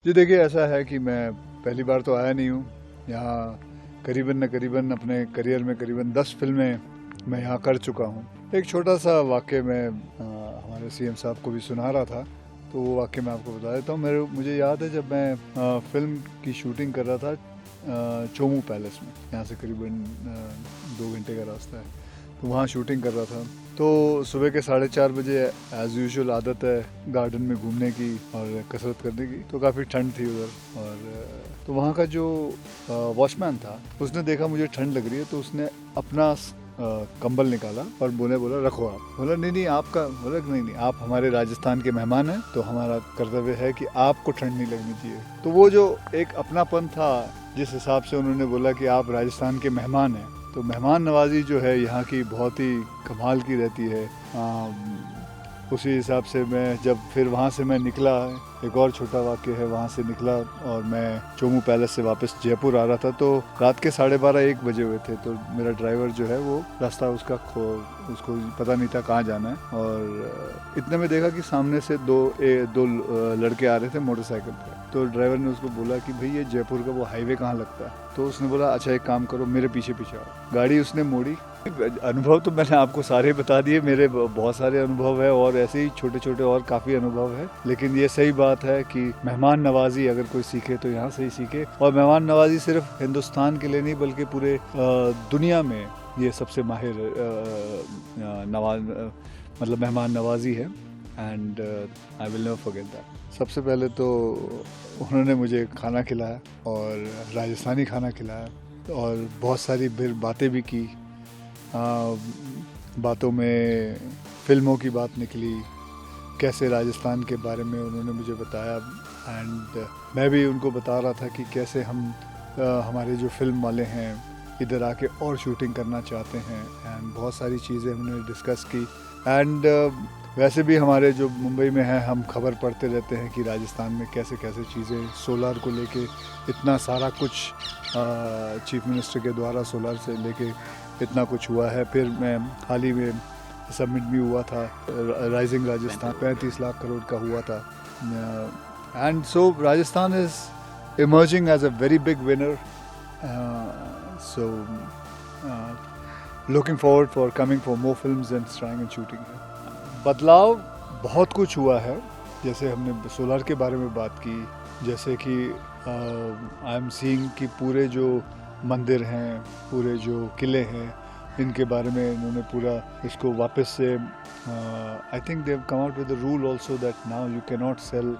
जी देखिए, ऐसा है कि मैं पहली बार तो आया नहीं हूँ यहाँ। करीबन न करीबन अपने करियर में करीबन 10 फिल्में मैं यहाँ कर चुका हूँ। एक छोटा सा वाक़या मैं हमारे सीएम साहब को भी सुना रहा था, तो वो वाक़या मैं आपको बता देता हूँ। मुझे याद है जब मैं फ़िल्म की शूटिंग कर रहा था चोमू पैलेस में, यहाँ से करीबन 2 घंटे का रास्ता है, तो वहाँ शूटिंग कर रहा था। तो सुबह के 4:30 बजे एज़ यूजुअल आदत है गार्डन में घूमने की और कसरत करने की। तो काफ़ी ठंड थी उधर, और तो वहाँ का जो वॉचमैन था उसने देखा मुझे ठंड लग रही है, तो उसने अपना कंबल निकाला और बोला रखो आप। बोला नहीं नहीं आपका, बोला नहीं नहीं आप हमारे राजस्थान के मेहमान हैं, तो हमारा कर्तव्य है कि आपको ठंड नहीं लगनी चाहिए। तो वो जो एक अपनापन था, जिस हिसाब से उन्होंने बोला कि आप राजस्थान के मेहमान हैं, तो मेहमान नवाजी जो है यहाँ की बहुत ही कमाल की रहती है। उसी हिसाब से मैं जब फिर वहाँ से मैं निकला, एक और छोटा वाक्य है, वहाँ से निकला और मैं चोमू पैलेस से वापस जयपुर आ रहा था, तो रात के 12:30-1 बजे हुए थे। तो मेरा ड्राइवर जो है वो रास्ता उसको पता नहीं था कहाँ जाना है, और इतने में देखा कि सामने से दो लड़के आ रहे थे मोटरसाइकिल पर। तो ड्राइवर ने उसको बोला कि भाई ये जयपुर का वो हाईवे कहाँ लगता है। तो उसने बोला अच्छा एक काम करो, मेरे पीछे पीछे आओ। गाड़ी उसने मोड़ी। अनुभव तो मैंने आपको सारे बता दिए, मेरे बहुत सारे अनुभव है और ऐसे ही छोटे छोटे और काफ़ी अनुभव है। लेकिन ये सही बात है कि मेहमान नवाजी अगर कोई सीखे तो यहाँ से ही सीखे। और मेहमान नवाजी सिर्फ हिंदुस्तान के लिए नहीं बल्कि पूरे दुनिया में ये सबसे माहिर मतलब मेहमान नवाजी है। And I will never forget that. सबसे पहले तो उन्होंने मुझे खाना खिलाया, और राजस्थानी खाना खिलाया, और बहुत सारी फिर बातें भी की। बातों में फिल्मों की बात निकली, कैसे राजस्थान के बारे में उन्होंने मुझे बताया, एंड मैं भी उनको बता रहा था कि कैसे हम हमारे जो फिल्म वाले हैं इधर आके और शूटिंग करना चाहते हैं। एंड बहुत सारी चीज़ें हमने डिस्कस की। एंड वैसे भी हमारे जो मुंबई में हैं, हम खबर पढ़ते रहते हैं कि राजस्थान में कैसे कैसे चीज़ें सोलार को लेके इतना सारा कुछ चीफ मिनिस्टर के द्वारा सोलार से लेके इतना कुछ हुआ है। फिर मैं हाल ही में सबमिट भी हुआ था राइजिंग राजस्थान, 35 लाख करोड़ का हुआ था। And so Rajasthan is emerging as a very big winner. So looking forward for coming for more films and starring and shooting. बदलाव बहुत कुछ हुआ है। जैसे हमने सोलार के बारे में बात की, जैसे कि आई एम सीइंग कि पूरे जो मंदिर हैं, पूरे जो किले हैं, इनके बारे में इन्होंने पूरा इसको वापस से I think they have come out with the rule also that now you can not cell